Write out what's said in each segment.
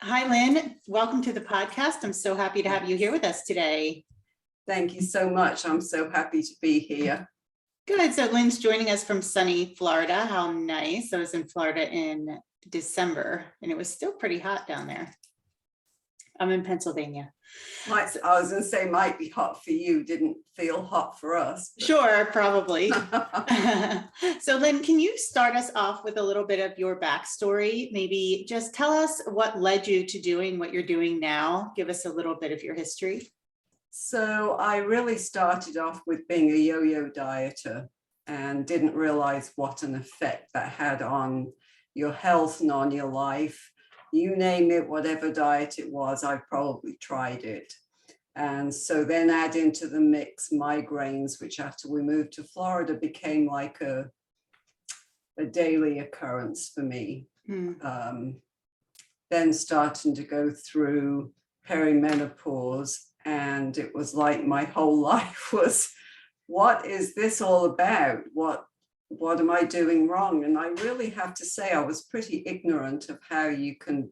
Hi, Lynn. Welcome to the podcast. I'm so happy to have you here with us today. Thank you so much. I'm so happy to be here. Good. So Lynn's joining us from sunny Florida. How nice. I was in Florida in December and it was still pretty hot down there. I'm in Pennsylvania. I was going to say might be hot for you. Didn't feel hot for us. Sure, probably. So Lynn, can you start us off with a little bit of your backstory? Maybe just tell us what led you to doing what you're doing now. Give us a little bit of your history. So I really started off with being a yo-yo dieter and didn't realize what an effect that had on your health and on your life. You name it, whatever diet it was, I probably tried it. And so then add into the mix migraines, which after we moved to Florida became like a daily occurrence for me. Then starting to go through perimenopause, and it was like my whole life was, what is this all about? What am I doing wrong? And I really have to say I was pretty ignorant of how you can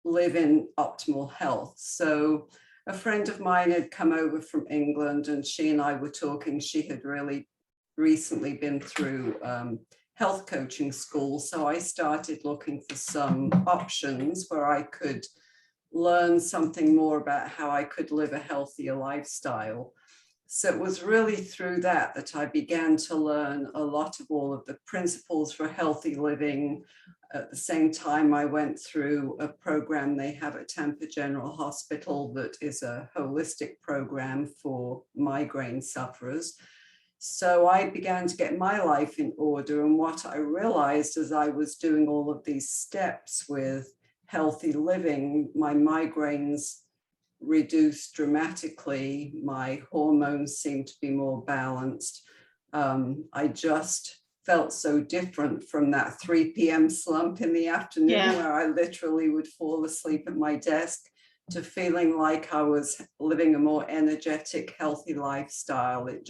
live in optimal health. So a friend of mine had come over from England and she and I were talking. She had really recently been through health coaching school. So I started looking for some options where I could learn something more about how I could live a healthier lifestyle. So it was really through that I began to learn a lot of all of the principles for healthy living. At the same time, I went through a program they have at Tampa General Hospital that is a holistic program for migraine sufferers. So I began to get my life in order. And what I realized as I was doing all of these steps with healthy living, my migraines reduced dramatically. My hormones seemed to be more balanced. I just felt so different from that 3 p.m. slump in the afternoon where I literally would fall asleep at my desk to feeling like I was living a more energetic, healthy lifestyle. It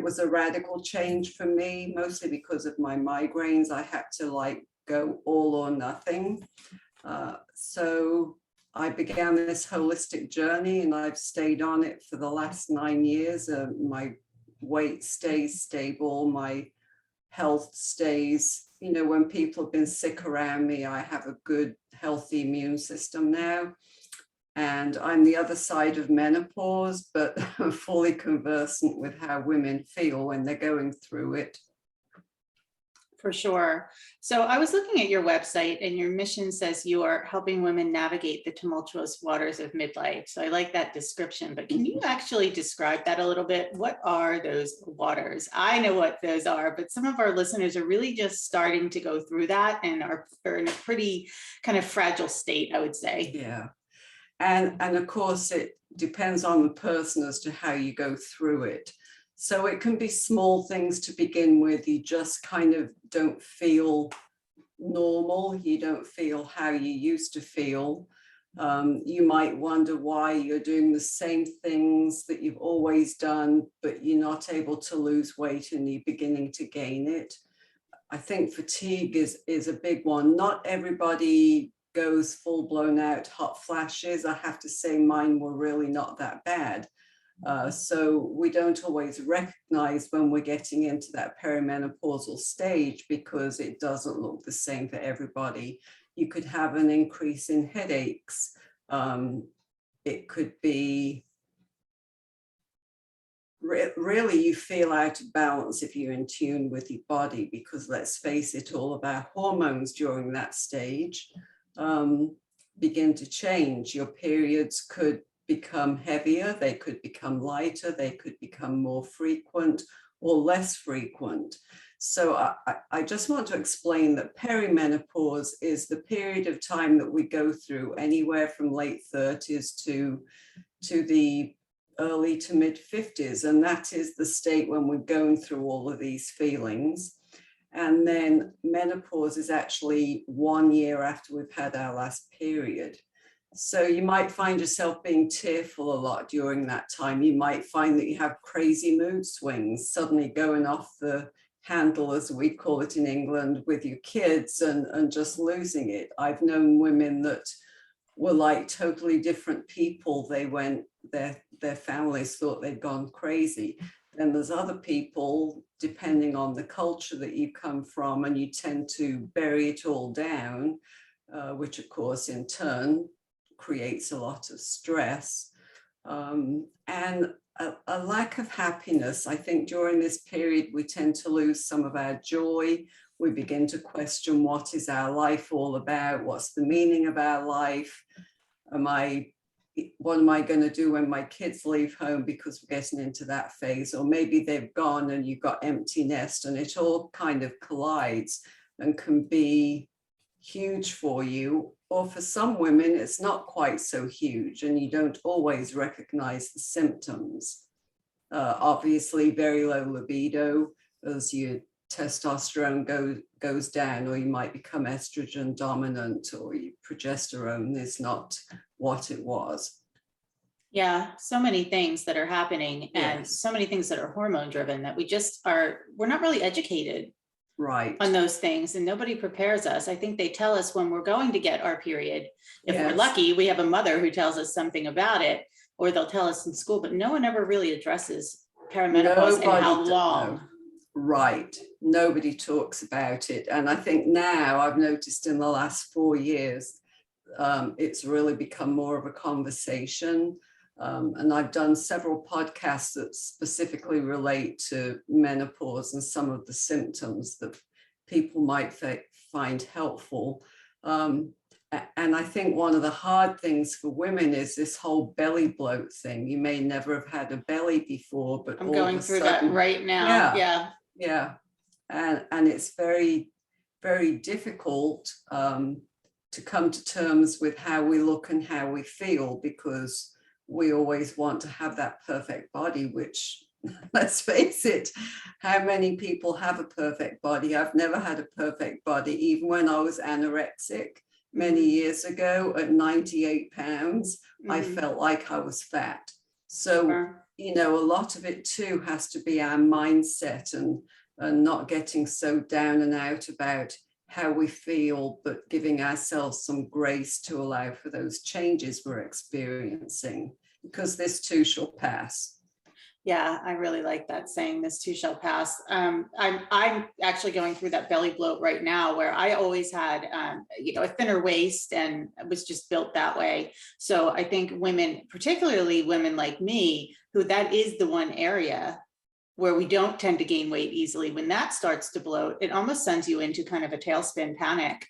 was a radical change for me, mostly because of my migraines. I had to go all or nothing. So I began this holistic journey and I've stayed on it for the last 9 years. My weight stays stable, my health stays, when people have been sick around me, I have a good, healthy immune system now. And I'm the other side of menopause, but I'm fully conversant with how women feel when they're going through it. For sure. So I was looking at your website and your mission says you are helping women navigate the tumultuous waters of midlife. So I like that description, but can you actually describe that a little bit? What are those waters? I know what those are, but some of our listeners are really just starting to go through that and are in a pretty kind of fragile state, I would say. Yeah. And of course, it depends on the person as to how you go through it. So it can be small things to begin with. You just kind of don't feel normal. You don't feel how you used to feel. You might wonder why you're doing the same things that you've always done, but you're not able to lose weight and you're beginning to gain it. I think fatigue is a big one. Not everybody goes full blown out hot flashes. I have to say mine were really not that bad. So we don't always recognize when we're getting into that perimenopausal stage because it doesn't look the same for everybody. You could have an increase in headaches. It could be really you feel out of balance if you're in tune with your body, because let's face it, all of our hormones during that stage begin to change. Your periods could become heavier, they could become lighter, they could become more frequent or less frequent. So I just want to explain that perimenopause is the period of time that we go through anywhere from late 30s to the early to mid 50s. And that is the state when we're going through all of these feelings. And then menopause is actually 1 year after we've had our last period. So you might find yourself being tearful a lot during that time. You might find that you have crazy mood swings, suddenly going off the handle, as we call it in England, with your kids and just losing it. I've known women that were like totally different people. They went, their families thought they'd gone crazy. Then there's other people, depending on the culture that you come from, and you tend to bury it all down, which of course in turn creates a lot of stress. And a lack of happiness. I think during this period, we tend to lose some of our joy. We begin to question, what is our life all about? What's the meaning of our life? What am I going to do when my kids leave home, because we're getting into that phase? Or maybe they've gone and you've got empty nest, and it all kind of collides and can be huge for you. Or for some women, it's not quite so huge and you don't always recognize the symptoms. Obviously, very low libido as your testosterone goes down, or you might become estrogen dominant, or your progesterone is not what it was. Yeah, so many things that are happening, and Yes. so many things that are hormone driven that we're not really educated Right. on those things, and nobody prepares us. I think they tell us when we're going to get our period. If we're Yes. lucky, we have a mother who tells us something about it, or they'll tell us in school, but no one ever really addresses perimenopause and how long. No. Right. Nobody talks about it. And I think now I've noticed in the last 4 years, it's really become more of a conversation. And I've done several podcasts that specifically relate to menopause and some of the symptoms that people might find helpful. And I think one of the hard things for women is this whole belly bloat thing. You may never have had a belly before, but I'm all going of a through sudden, that right now. yeah. And it's very, very difficult to come to terms with how we look and how we feel, because we always want to have that perfect body, which, let's face it, how many people have a perfect body? I've never had a perfect body. Even when I was anorexic many years ago at 98 pounds, I felt like I was fat. So, you know, a lot of it too has to be our mindset and not getting so down and out about how we feel, but giving ourselves some grace to allow for those changes we're experiencing, because this too shall pass. Yeah, I really like that saying, this too shall pass. I'm actually going through that belly bloat right now, where I always had, a thinner waist and was just built that way. So I think women, particularly women like me, who that is the one area where we don't tend to gain weight easily, when that starts to bloat, it almost sends you into kind of a tailspin panic,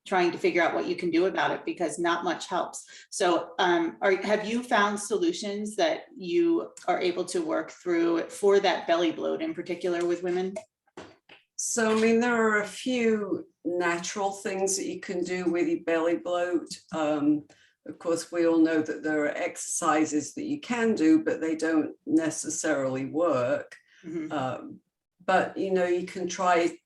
trying to figure out what you can do about it, because not much helps. So have you found solutions that you are able to work through for that belly bloat in particular with women? So, I mean, there are a few natural things that you can do with your belly bloat. Of course, we all know that there are exercises that you can do, but they don't necessarily work. But, you know, you can try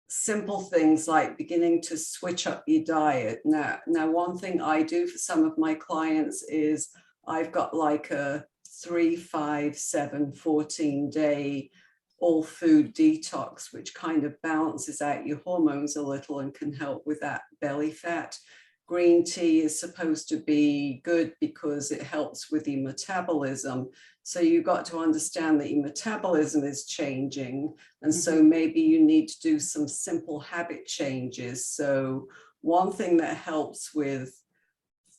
simple things like beginning to switch up your diet. Now, one thing I do for some of my clients is I've got like a 3, 5, 7, 14-day all food detox, which kind of balances out your hormones a little and can help with that belly fat. Green tea is supposed to be good because it helps with your metabolism. So you've got to understand that your metabolism is changing. And so maybe you need to do some simple habit changes. So one thing that helps with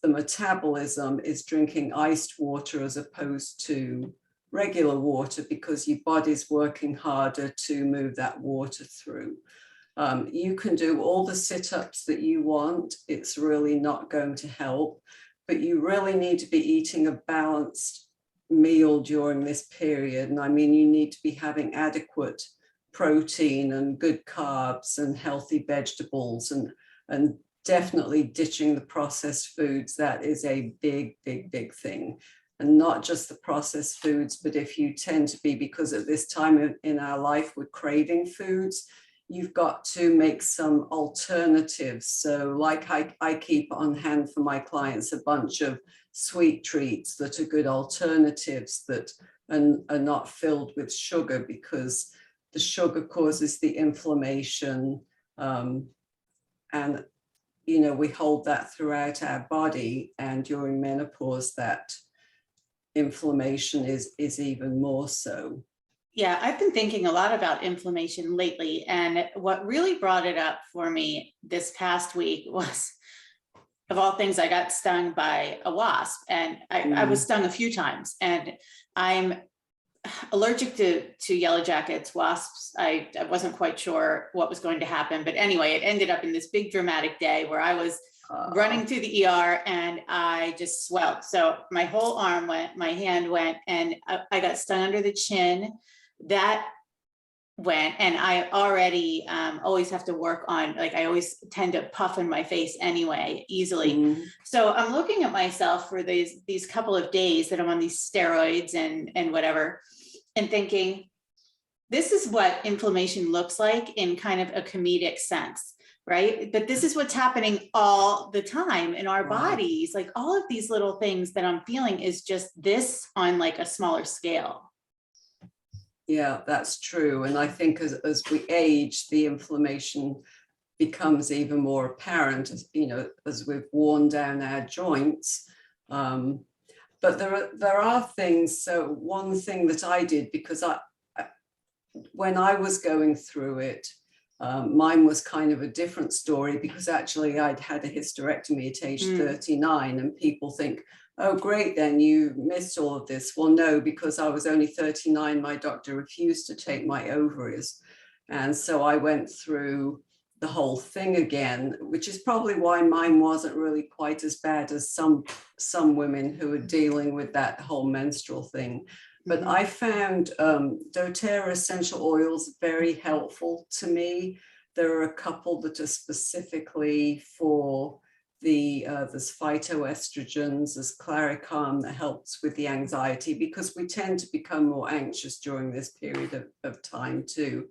the metabolism is drinking iced water as opposed to regular water, because your body's working harder to move that water through. You can do all the sit-ups that you want. It's really not going to help, but you really need to be eating a balanced meal during this period. And I mean, you need to be having adequate protein and good carbs and healthy vegetables, and definitely ditching the processed foods. That is a big, big, big thing. And not just the processed foods, but if you tend to be, because at this time in our life, we're craving foods, you've got to make some alternatives. So like I keep on hand for my clients a bunch of sweet treats that are good alternatives that are not filled with sugar, because the sugar causes the inflammation, and we hold that throughout our body, and during menopause that inflammation is even more so. Yeah, I've been thinking a lot about inflammation lately, and what really brought it up for me this past week was, of all things, I got stung by a wasp, and I was stung a few times, and I'm allergic to yellow jackets, wasps. I wasn't quite sure what was going to happen, but anyway, it ended up in this big dramatic day where I was running to the ER and I just swelled. So my whole arm went, my hand went, and I got stung under the chin. That went, and I already always have to work on, like, I always tend to puff in my face anyway, easily. So I'm looking at myself for these couple of days that I'm on these steroids and whatever, and thinking, this is what inflammation looks like in kind of a comedic sense, right? But this is what's happening all the time in our bodies. Like, all of these little things that I'm feeling is just this on like a smaller scale. Yeah, that's true. And I think as we age, the inflammation becomes even more apparent, as we've worn down our joints. But there are things. So one thing that I did, because when I was going through it, mine was kind of a different story, because actually I'd had a hysterectomy at age 39, and people think, oh, great, then you missed all of this. Well, no, because I was only 39, my doctor refused to take my ovaries. And so I went through the whole thing again, which is probably why mine wasn't really quite as bad as some women who are dealing with that whole menstrual thing. But I found doTERRA essential oils very helpful to me. There are a couple that are specifically for there's phytoestrogens, there's Claricalm that helps with the anxiety, because we tend to become more anxious during this period of time too.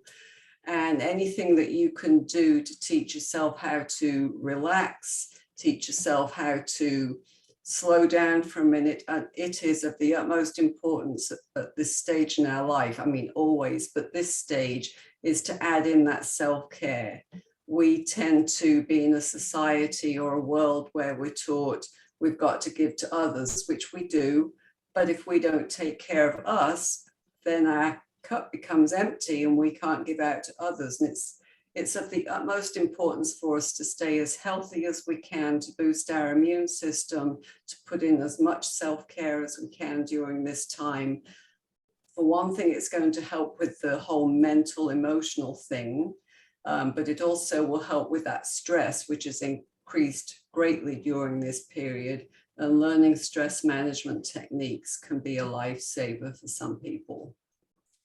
And anything that you can do to teach yourself how to relax, teach yourself how to slow down for a minute, and it is of the utmost importance at this stage in our life. I mean, always, but this stage is to add in that self-care. We tend to be in a society or a world where we're taught we've got to give to others, which we do. But if we don't take care of us, then our cup becomes empty and we can't give out to others. And it's of the utmost importance for us to stay as healthy as we can, to boost our immune system, to put in as much self-care as we can during this time. For one thing, it's going to help with the whole mental, emotional thing. But it also will help with that stress, which is increased greatly during this period. And learning stress management techniques can be a lifesaver for some people.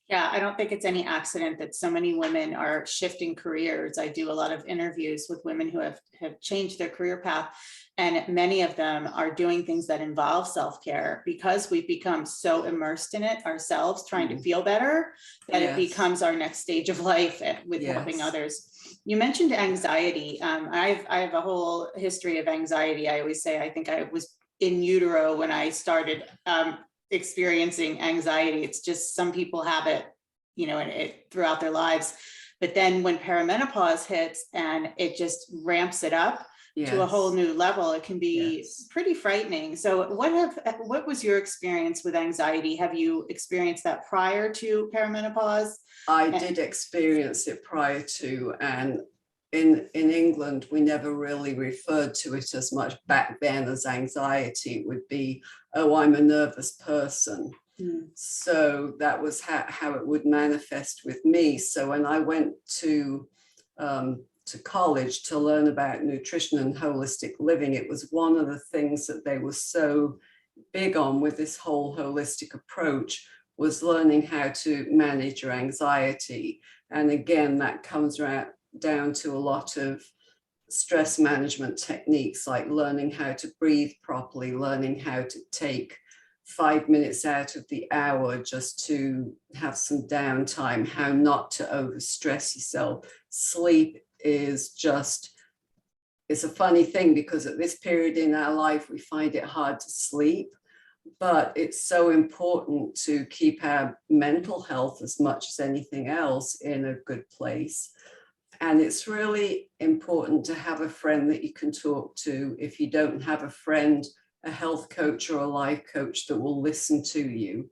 Yeah, I don't think it's any accident that so many women are shifting careers. I do a lot of interviews with women who have changed their career path, and many of them are doing things that involve self-care, because we've become so immersed in it ourselves, trying to feel better, that it becomes our next stage of life with helping others. You mentioned anxiety. I have a whole history of anxiety. I always say, I think I was in utero when I started experiencing anxiety. It's just, some people have it, throughout their lives. But then when perimenopause hits and it just ramps it up to a whole new level, it can be pretty frightening. So what was your experience with anxiety? Have you experienced that prior to perimenopause? I did experience it prior to, and in England, we never really referred to it as much back then as anxiety. It would be, oh, I'm a nervous person. So that was how it would manifest with me. So when I went to college to learn about nutrition and holistic living, it was one of the things that they were so big on with this whole holistic approach, was learning how to manage your anxiety. And again, that comes down to a lot of stress management techniques, like learning how to breathe properly, learning how to take 5 minutes out of the hour just to have some downtime, how not to overstress yourself. Sleep is just, it's a funny thing, because at this period in our life, we find it hard to sleep. but it's so important to keep our mental health as much as anything else in a good place. And it's really important to have a friend that you can talk to. If you don't have a friend, a health coach or a life coach that will listen to you,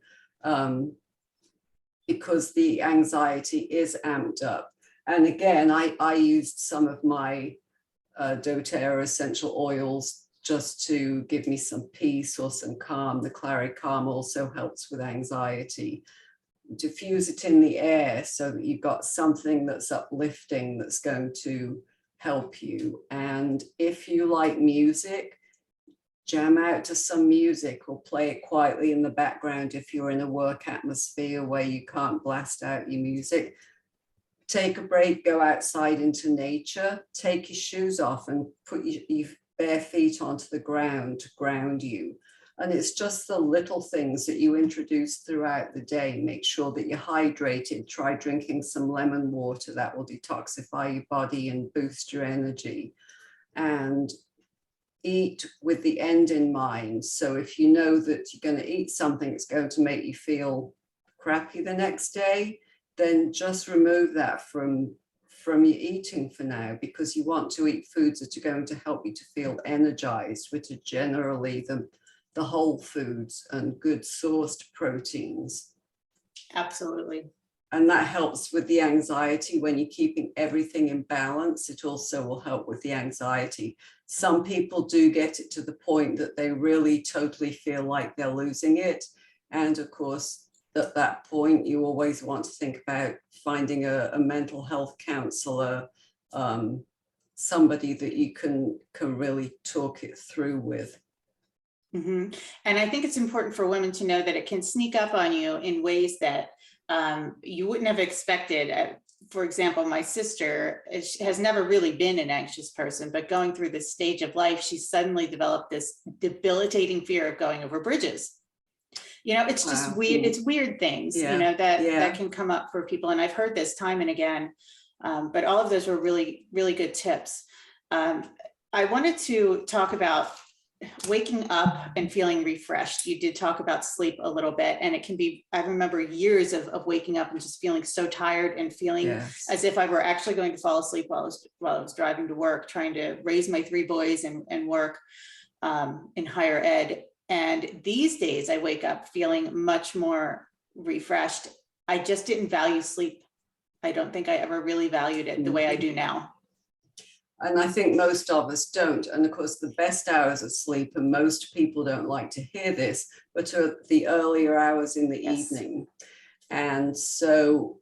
because the anxiety is amped up. And again, I used some of my doTERRA essential oils just to give me some peace or some calm. The Clary Calm also helps with anxiety. Diffuse it in the air so that you've got something that's uplifting that's going to help you. And if you like music, jam out to some music or play it quietly in the background if you're in a work atmosphere where you can't blast out your music. Take a break, go outside into nature, take your shoes off and put your bare feet onto the ground to ground you. And it's just the little things that you introduce throughout the day. Make sure that you're hydrated. Try drinking some lemon water. That will detoxify your body and boost your energy. And eat with the end in mind. So if you know that you're going to eat something that's going to make you feel crappy the next day, then just remove that from your eating for now, because you want to eat foods that are going to help you to feel energized, which are generally the whole foods and good sourced proteins. Absolutely. And that helps with the anxiety. When you're keeping everything in balance, it also will help with the anxiety. Some people do get it to the point that they really totally feel like they're losing it. And of course, at that point, you always want to think about finding a mental health counselor, somebody that you can really talk it through with. Mm-hmm. And I think it's important for women to know that it can sneak up on you in ways that you wouldn't have expected. For example, my sister has never really been an anxious person, but going through this stage of life, she suddenly developed this debilitating fear of going over bridges. You know, it's just weird. It's weird things, you know, that can come up for people. And I've heard this time and again, but all of those were really, really good tips. I wanted to talk about waking up and feeling refreshed. You did talk about sleep a little bit, and it can be, I remember years of waking up and just feeling so tired and feeling as if I were actually going to fall asleep while I was driving to work, trying to raise my 3 boys and work in higher ed. And these days I wake up feeling much more refreshed. I just didn't value sleep. I don't think I ever really valued it the way I do now. And I think most of us don't. And of course, the best hours of sleep, and most people don't like to hear this, but are the earlier hours in the evening. And so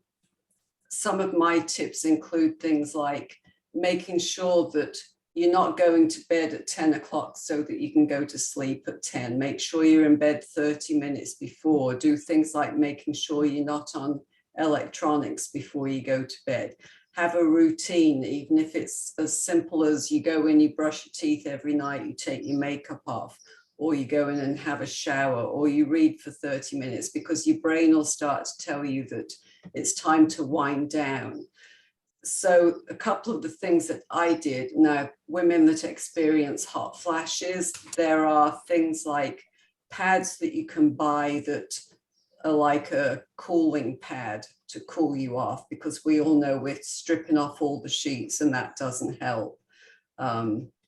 some of my tips include things like making sure that you're not going to bed at 10 o'clock so that you can go to sleep at 10. Make sure you're in bed 30 minutes before. Do things like making sure you're not on electronics before you go to bed. Have a routine, even if it's as simple as you go in, you brush your teeth every night, you take your makeup off, or you go in and have a shower, or you read for 30 minutes, because your brain will start to tell you that it's time to wind down. So a couple of the things that I did, now women that experience hot flashes, there are things like pads that you can buy that are like a cooling pad to cool you off, because we all know we're stripping off all the sheets and that doesn't help.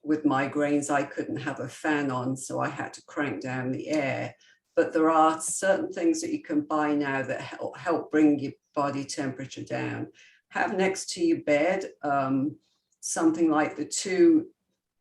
With migraines, I couldn't have a fan on, so I had to crank down the air. But there are certain things that you can buy now that help bring your body temperature down. Have next to your bed something like the 2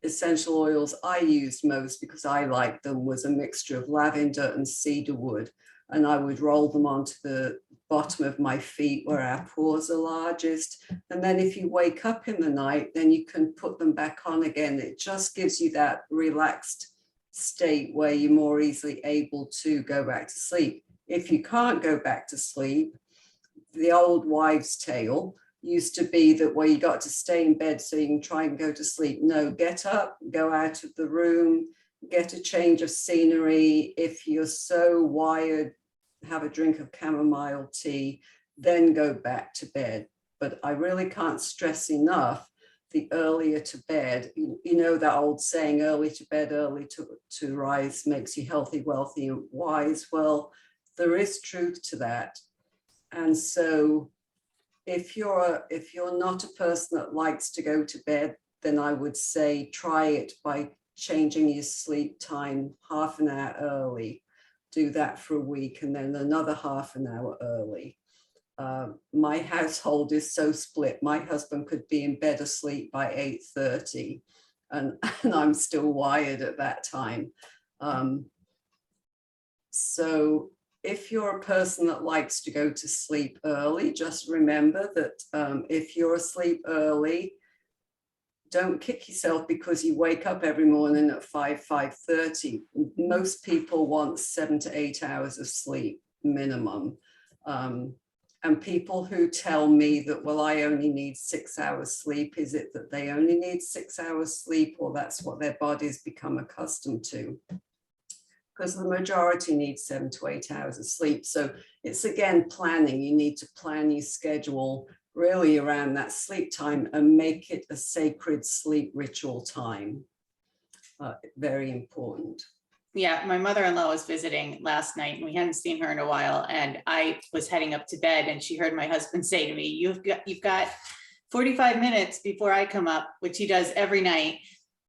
essential oils I used most, because I liked them, was a mixture of lavender and cedarwood. And I would roll them onto the bottom of my feet where our pores are largest. And then if you wake up in the night, then you can put them back on again. It just gives you that relaxed state where you're more easily able to go back to sleep. If you can't go back to sleep, the old wives' tale used to be that, well, you got to stay in bed so you can try and go to sleep. No, get up, go out of the room, get a change of scenery. If you're so wired, have a drink of chamomile tea, then go back to bed. But I really can't stress enough the earlier to bed, you know that old saying, early to bed, early to rise makes you healthy, wealthy, and wise. Well, there is truth to that. And so if you're not a person that likes to go to bed, then I would say try it by changing your sleep time half an hour early. Do that for a week, and then another half an hour early. My household is so split. My husband could be in bed asleep by 8:30, and I'm still wired at that time. So if you're a person that likes to go to sleep early, just remember that if you're asleep early, don't kick yourself because you wake up every morning at 5:30. Most people want 7 to 8 hours of sleep minimum. And people who tell me that, well, I only need 6 hours sleep, is it that they only need 6 hours sleep, or that's what their bodies become accustomed to? Because the majority need 7 to 8 hours of sleep. So it's again planning. You need to plan your schedule really around that sleep time and make it a sacred sleep ritual time. Very important. Yeah, my mother-in-law was visiting last night and we hadn't seen her in a while, and I was heading up to bed and she heard my husband say to me, you've got 45 minutes before I come up, which he does every night.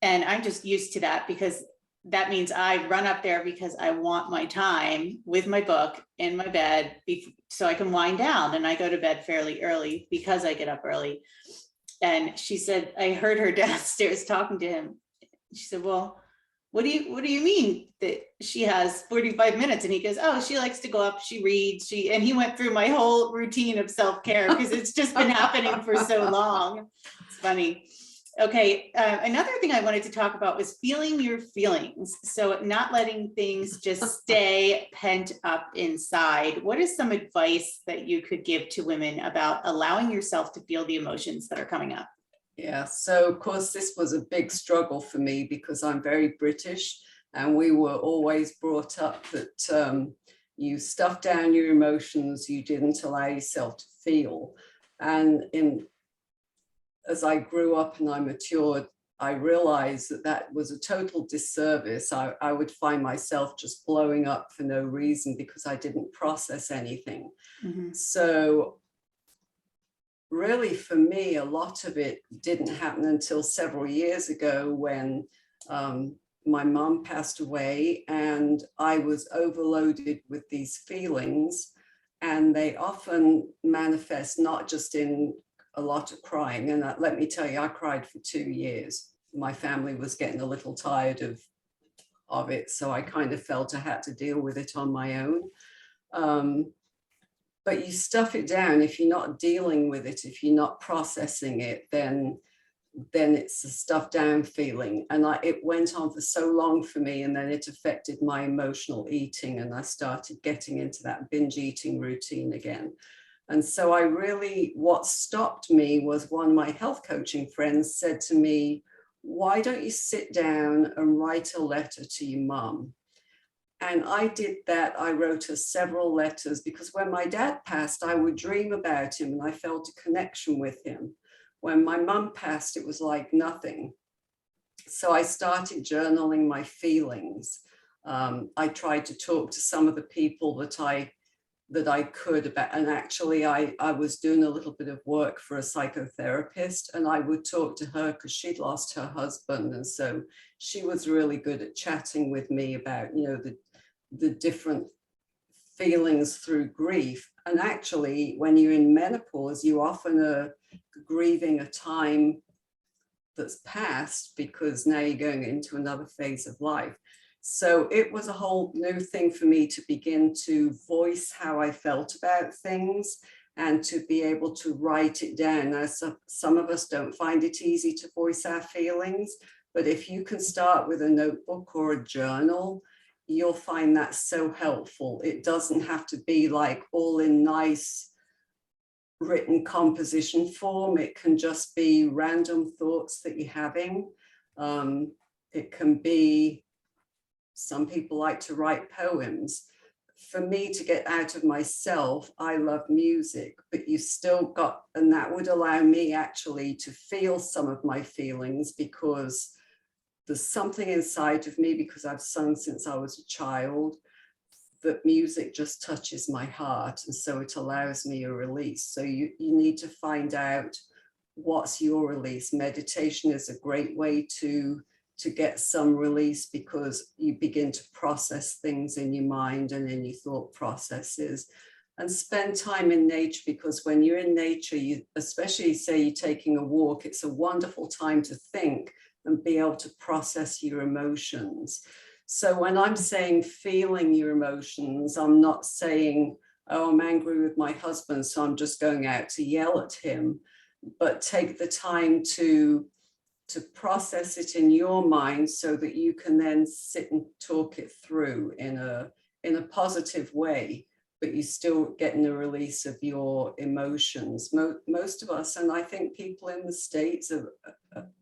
And I'm just used to that because that means I run up there because I want my time with my book in my bed so I can wind down, and I go to bed fairly early because I get up early. And she said, I heard her downstairs talking to him. She said, well, what do you mean that she has 45 minutes? And he goes, oh, she likes to go up, she reads, and he went through my whole routine of self-care because it's just been happening for so long. It's funny. Okay, another thing I wanted to talk about was feeling your feelings. So not letting things just stay pent up inside. What is some advice that you could give to women about allowing yourself to feel the emotions that are coming up? Yeah, so of course this was a big struggle for me because I'm very British, and we were always brought up that you stuff down your emotions, you didn't allow yourself to feel. And as I grew up and I matured, I realized that that was a total disservice. I would find myself just blowing up for no reason because I didn't process anything. Mm-hmm. So really, for me, a lot of it didn't happen until several years ago when my mom passed away and I was overloaded with these feelings, and they often manifest not just in a lot of crying. And let me tell you, I cried for 2 years. My family was getting a little tired of it, so I kind of felt I had to deal with it on my own. But you stuff it down. If you're not dealing with it, if you're not processing it, then it's a stuffed down feeling. And it went on for so long for me, and then it affected my emotional eating, and I started getting into that binge eating routine again. And so what stopped me was one of my health coaching friends said to me, why don't you sit down and write a letter to your mum? And I did that. I wrote her several letters because when my dad passed, I would dream about him and I felt a connection with him. When my mum passed, it was like nothing. So I started journaling my feelings. I tried to talk to some of the people that I could about, and actually I was doing a little bit of work for a psychotherapist, and I would talk to her because she'd lost her husband, and so she was really good at chatting with me about, you know, the different feelings through grief. And actually, when you're in menopause, you often are grieving a time that's passed because now you're going into another phase of life. So it was a whole new thing for me to begin to voice how I felt about things and to be able to write it down. Now, some of us don't find it easy to voice our feelings, but if you can start with a notebook or a journal, you'll find that so helpful. It doesn't have to be like all in nice written composition form. It can just be random thoughts that you're having. It can be, some people like to write poems. for me to get out of myself, I love music, but you still got, and that would allow me actually to feel some of my feelings, because there's something inside of me, because I've sung since I was a child, that music just touches my heart. And so it allows me a release. So you need to find out what's your release. Meditation is a great way to get some release, because you begin to process things in your mind and in your thought processes. And spend time in nature, because when you're in nature, you, especially say you're taking a walk, it's a wonderful time to think and be able to process your emotions. So when I'm saying feeling your emotions, I'm not saying, oh, I'm angry with my husband, so I'm just going out to yell at him, but take the time to process it in your mind, so that you can then sit and talk it through in a positive way, but you're still getting a release of your emotions. Most of us, and I think people in the States are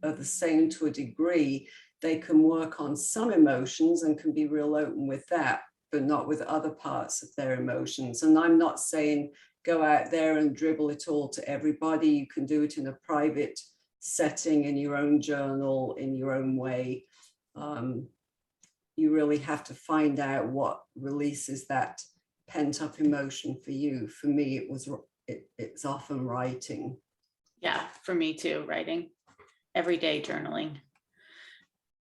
the same to a degree, they can work on some emotions and can be real open with that, but not with other parts of their emotions. And I'm not saying go out there and dribble it all to everybody. You can do it in a private setting, in your own journal, in your own way. You really have to find out what releases that pent up emotion for you. For me, it's often writing. Yeah, for me too, writing, everyday journaling.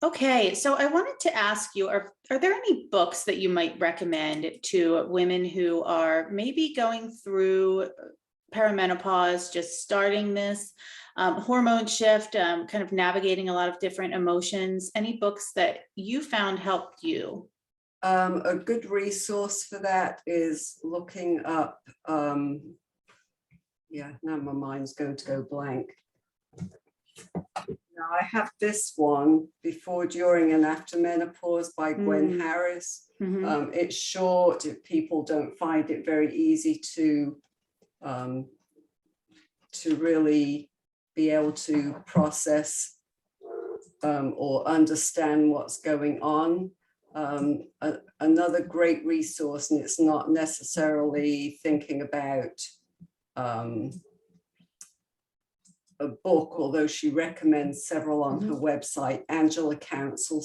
Okay, so I wanted to ask you, are there any books that you might recommend to women who are maybe going through perimenopause, just starting this hormone shift, kind of navigating a lot of different emotions? Any books that you found helped you? A good resource for that is looking up, yeah, now my mind's going to go blank. Now I have this one, Before, During and After Menopause by Gwen Harris. It's short. People don't find it very easy to really be able to process or understand what's going on. Another great resource, and it's not necessarily thinking about a book, although she recommends several on her website, Angela Counsel, Counsel.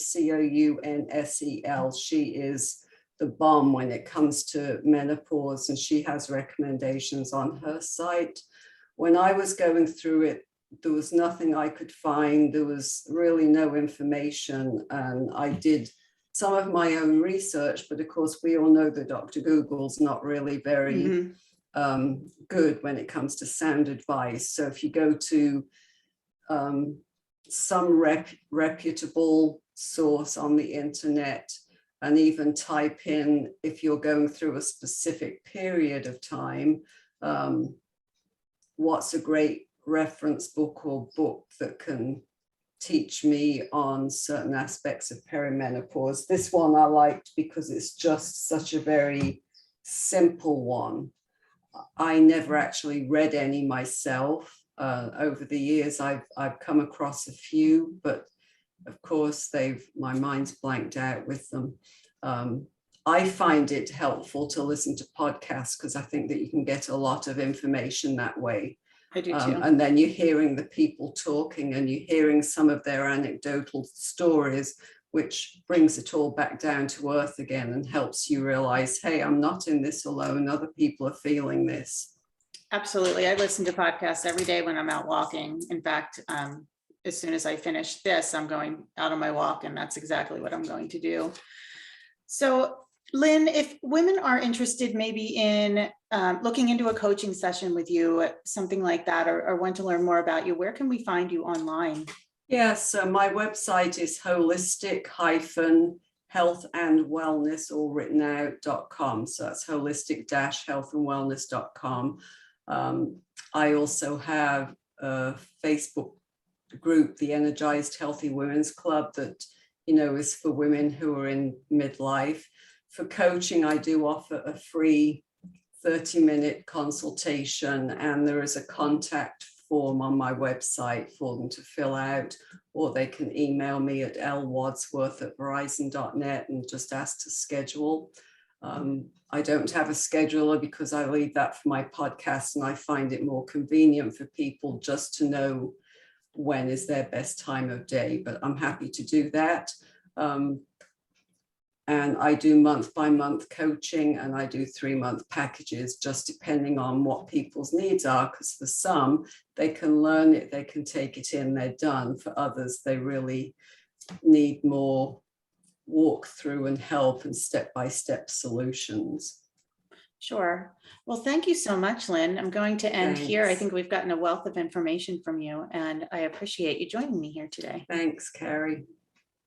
She is the bomb when it comes to menopause, and she has recommendations on her site. When I was going through it, there was nothing I could find. There was really no information, and I did some of my own research, but of course we all know that Dr. Google's not really very good when it comes to sound advice. So if you go to some reputable source on the internet, and even type in, if you're going through a specific period of time, what's a great reference book or book that can teach me on certain aspects of perimenopause. This one I liked because it's just such a very simple one. I never actually read any myself. Over the years, I've come across a few, but of course, my mind's blanked out with them. I find it helpful to listen to podcasts, because I think that you can get a lot of information that way. I do too. And then you're hearing the people talking, and you're hearing some of their anecdotal stories, which brings it all back down to earth again and helps you realize, hey, I'm not in this alone. Other people are feeling this. Absolutely. I listen to podcasts every day when I'm out walking. In fact, as soon as I finish this, I'm going out on my walk, and that's exactly what I'm going to do. So, Lynn, if women are interested maybe in looking into a coaching session with you, something like that, or want to learn more about you, where can we find you online? Yeah, so my website is holistic-health-and-wellness, all written out.com. So that's holistic-health-and-wellness.com. I also have a Facebook group, the Energized Healthy Women's Club, that, you know, is for women who are in midlife. For coaching, I do offer a free 30-minute consultation, and there is a contact form on my website for them to fill out, or they can email me at lwadsworth@verizon.net and just ask to schedule. I don't have a scheduler because I leave that for my podcast, and I find it more convenient for people just to know when is their best time of day, but I'm happy to do that. And I do month by month coaching, and I do 3-month packages, just depending on what people's needs are. Because for some, they can learn it, they can take it in, they're done. For others, they really need more walk through and help and step-by-step solutions. Sure. Well, thank you so much, Lynn. I'm going to end here. I Thanks. think we've gotten a wealth of information from you, and I appreciate you joining me here today. Thanks, Carrie.